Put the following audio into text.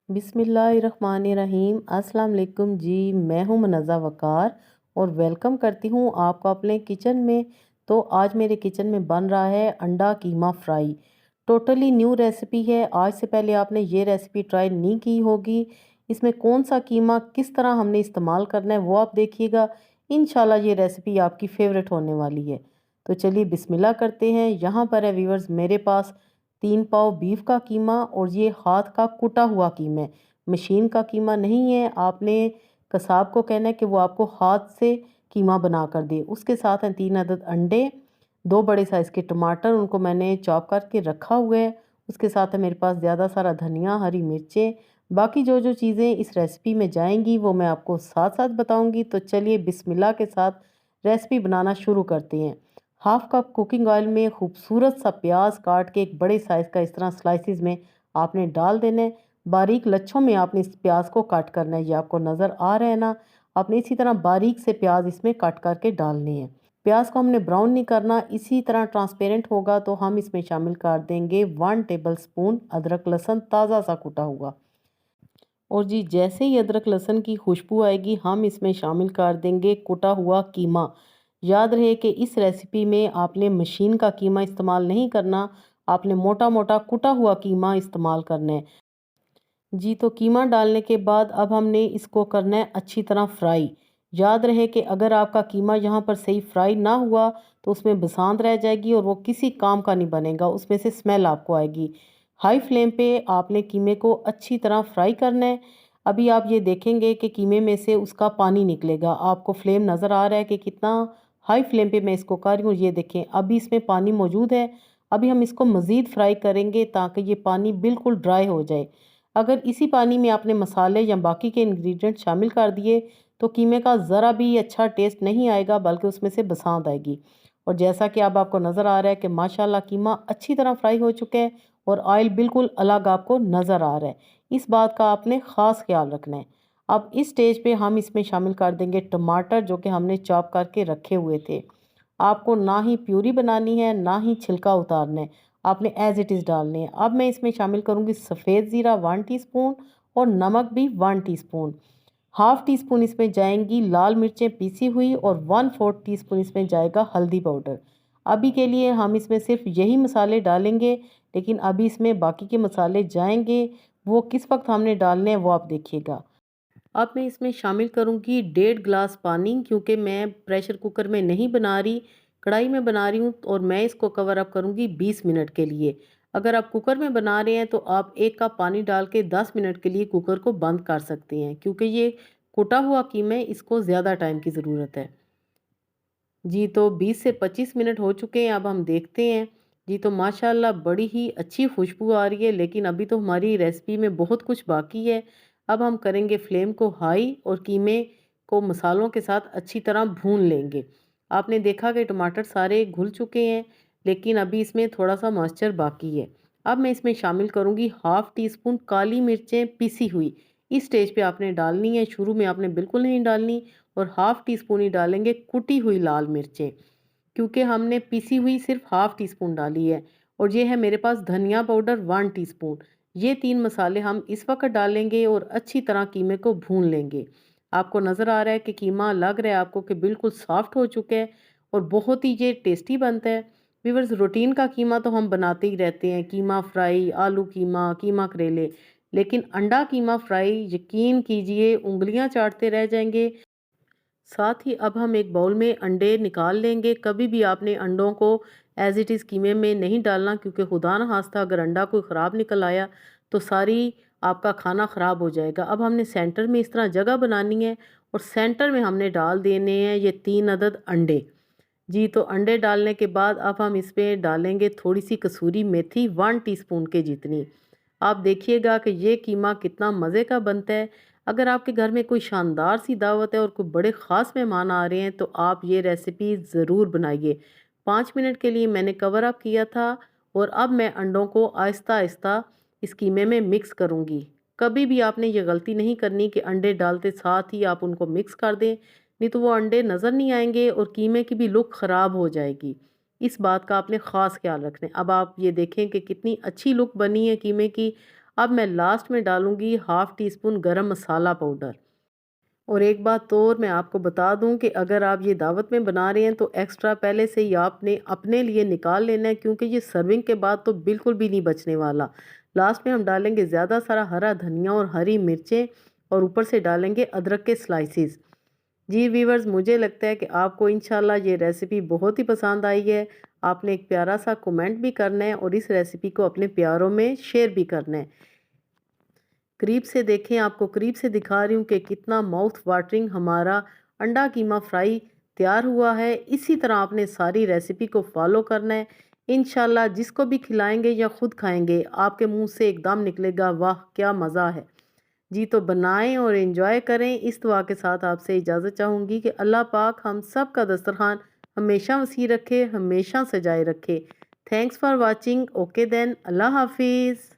बिस्मिल्लाहिर्रहमानिर्रहीम। अस्सलाम वालेकुम जी। मैं हूँ मुनज़्ज़ा वक़ार और वेलकम करती हूँ आपको अपने किचन में। तो आज मेरे किचन में बन रहा है अंडा कीमा फ्राई। टोटली न्यू रेसिपी है। आज से पहले आपने ये रेसिपी ट्राई नहीं की होगी। इसमें कौन सा कीमा किस तरह हमने इस्तेमाल करना है वो आप देखिएगा। इंशाल्लाह ये रेसिपी आपकी फ़ेवरेट होने वाली है। तो चलिए बिस्मिल्लाह करते हैं। यहाँ पर है व्यूअर्स मेरे पास 3 पाव बीफ का कीमा और ये हाथ का कुटा हुआ कीमा है, मशीन का कीमा नहीं है। आपने कसाब को कहना है कि वो आपको हाथ से कीमा बना कर दे। उसके साथ हैं 3 अदद अंडे, 2 बड़े साइज़ के टमाटर, उनको मैंने चॉप करके रखा हुआ है। उसके साथ है मेरे पास ज़्यादा सारा धनिया, हरी मिर्चें। बाकी जो जो चीज़ें इस रेसिपी में जाएंगी वो मैं आपको साथ साथ बताऊंगी। तो चलिए बिस्मिल्लाह के साथ रेसिपी बनाना शुरू करते हैं। हाफ कप कुकिंग ऑयल में खूबसूरत सा प्याज काट के एक बड़े साइज़ का इस तरह स्लाइसिस में आपने डाल देना है। बारीक लच्छों में आपने इस प्याज को काट करना है। ये आपको नज़र आ रहा है ना। आपने इसी तरह बारीक से प्याज इसमें काट करके डालने हैं। प्याज को हमने ब्राउन नहीं करना, इसी तरह ट्रांसपेरेंट होगा तो हम इसमें शामिल कर देंगे 1 टेबल स्पून अदरक लहसुन ताज़ा सा कुटा हुआ। और जी जैसे ही अदरक लहसुन की खुशबू आएगी हम इसमें शामिल कर देंगे कुटा हुआ कीमा। याद रहे कि इस रेसिपी में आपने मशीन का कीमा इस्तेमाल नहीं करना, आपने मोटा मोटा कुटा हुआ कीमा इस्तेमाल करना है। जी तो कीमा डालने के बाद अब हमने इसको करना है अच्छी तरह फ्राई। याद रहे कि अगर आपका कीमा यहाँ पर सही फ्राई ना हुआ तो उसमें बसांत रह जाएगी और वो किसी काम का नहीं बनेगा, उसमें से स्मेल आपको आएगी। हाई फ्लेम पे आपने कीमे को अच्छी तरह फ्राई करना है। अभी आप ये देखेंगे कि कीमे में से उसका पानी निकलेगा। आपको फ्लेम नज़र आ रहा है कि कितना हाई फ्लेम पे मैं इसको कर रही हूँ। ये देखें अभी इसमें पानी मौजूद है। अभी हम इसको मज़ीद फ्राई करेंगे ताकि ये पानी बिल्कुल ड्राई हो जाए। अगर इसी पानी में आपने मसाले या बाकी के इंग्रेडिएंट शामिल कर दिए तो कीमे का ज़रा भी अच्छा टेस्ट नहीं आएगा, बल्कि उसमें से बसात आएगी। और जैसा कि अब आपको नज़र आ रहा है कि माशाल्लाह कीमा अच्छी तरह फ्राई हो चुका है और ऑयल बिल्कुल अलग आपको नज़र आ रहा है। इस बात का आपने ख़ास ख्याल रखना है। अब इस स्टेज पे हम इसमें शामिल कर देंगे टमाटर जो कि हमने चॉप करके रखे हुए थे। आपको ना ही प्यूरी बनानी है ना ही छिलका उतारना है, आपने एज इट इज़ डालने हैं। अब मैं इसमें शामिल करूँगी सफ़ेद ज़ीरा 1 टीस्पून और नमक भी 1 टीस्पून। हाफ़ टी स्पून इसमें जाएंगी लाल मिर्चें पीसी हुई और 1/4 टीस्पून इसमें जाएगा हल्दी पाउडर। अभी के लिए हम इसमें सिर्फ यही मसाले डालेंगे, लेकिन अभी इसमें बाकी के मसाले जाएंगे। वो किस वक्त हमने डालने हैं वो आप देखिएगा। अब मैं इसमें शामिल करूँगी 1.5 गिलास पानी, क्योंकि मैं प्रेशर कुकर में नहीं बना रही, कढ़ाई में बना रही हूँ और मैं इसको कवर अप करूँगी 20 मिनट के लिए। अगर आप कुकर में बना रहे हैं तो आप 1 कप पानी डाल के 10 मिनट के लिए कुकर को बंद कर सकते हैं, क्योंकि ये कुटा हुआ कीमा है, इसको ज़्यादा टाइम की ज़रूरत है। जी तो 20 से 25 मिनट हो चुके हैं। अब हम देखते हैं। जी तो माशाल्लाह बड़ी ही अच्छी खुशबू आ रही है, लेकिन अभी तो हमारी रेसिपी में बहुत कुछ बाकी है। अब हम करेंगे फ्लेम को हाई और कीमे को मसालों के साथ अच्छी तरह भून लेंगे। आपने देखा कि टमाटर सारे घुल चुके हैं, लेकिन अभी इसमें थोड़ा सा मॉइस्चर बाकी है। अब मैं इसमें शामिल करूँगी 1/2 टीस्पून काली मिर्चें पिसी हुई। इस स्टेज पे आपने डालनी है, शुरू में आपने बिल्कुल नहीं डालनी। और 1/2 टीस्पून ही डालेंगे कुटी हुई लाल मिर्चें, क्योंकि हमने पिसी हुई सिर्फ 1/2 टीस्पून डाली है। और ये है मेरे पास धनिया पाउडर 1 टीस्पून। ये 3 मसाले हम इस वक्त डालेंगे और अच्छी तरह कीमे को भून लेंगे। आपको नज़र आ रहा है कि कीमा लग रहा है आपको कि बिल्कुल सॉफ्ट हो चुका है और बहुत ही ये टेस्टी बनता है। व्यूअर्स रूटीन का कीमा तो हम बनाते ही रहते हैं, कीमा फ्राई, आलू कीमा, कीमा करेले, लेकिन अंडा कीमा फ्राई यकीन कीजिए उंगलियां चाटते रह जाएंगे। साथ ही अब हम एक बाउल में अंडे निकाल लेंगे। कभी भी आपने अंडों को एज इट इज़ कीमे में नहीं डालना, क्योंकि खुदा न खास्ता अगर अंडा कोई ख़राब निकल आया तो सारी आपका खाना ख़राब हो जाएगा। अब हमने सेंटर में इस तरह जगह बनानी है और सेंटर में हमने डाल देने हैं ये 3 अदद अंडे। जी तो अंडे डालने के बाद अब हम इसमें डालेंगे थोड़ी सी कसूरी मेथी 1 टीस्पून के जितनी। आप देखिएगा कि ये कीमा कितना मज़े का बनता है। अगर आपके घर में कोई शानदार सी दावत है और कोई बड़े ख़ास मेहमान आ रहे हैं तो आप ये रेसिपी ज़रूर बनाइए। 5 मिनट के लिए मैंने कवर अप किया था और अब मैं अंडों को आहिस्ता आहिस्ता इस कीमे में मिक्स करूँगी। कभी भी आपने ये गलती नहीं करनी कि अंडे डालते साथ ही आप उनको मिक्स कर दें, नहीं तो वो अंडे नज़र नहीं आएंगे और कीमे की भी लुक ख़राब हो जाएगी। इस बात का आपने ख़ास ख्याल रखना है। अब आप ये देखें कि कितनी अच्छी लुक बनी है कीमे की। अब मैं लास्ट में डालूँगी हाफ़ टी स्पून गरम मसाला पाउडर। और एक बात और मैं आपको बता दूं कि अगर आप ये दावत में बना रहे हैं तो एक्स्ट्रा पहले से ही आपने अपने लिए निकाल लेना है, क्योंकि ये सर्विंग के बाद तो बिल्कुल भी नहीं बचने वाला। लास्ट में हम डालेंगे ज़्यादा सारा हरा धनिया और हरी मिर्चें, और ऊपर से डालेंगे अदरक के स्लाइसिस। जी वीवर्स, मुझे लगता है कि आपको इंशाल्लाह ये रेसिपी बहुत ही पसंद आई है। आपने एक प्यारा सा कमेंट भी करना है और इस रेसिपी को अपने प्यारों में शेयर भी करना है। करीब से देखें, आपको करीब से दिखा रही हूँ कि कितना माउथ वाटरिंग हमारा अंडा कीमा फ्राई तैयार हुआ है। इसी तरह आपने सारी रेसिपी को फॉलो करना है। इंशाल्लाह जिसको भी खिलाएंगे या खुद खाएंगे आपके मुंह से एकदम निकलेगा, वाह क्या मज़ा है। जी तो बनाएं और एंजॉय करें। इस दुआ के साथ आपसे इजाज़त चाहूँगी कि अल्लाह पाक हम सब का दस्तरखान हमेशा वसी रखे, हमेशा सजाए रखे। Thanks for watching. Okay then, Allah हाफिज़।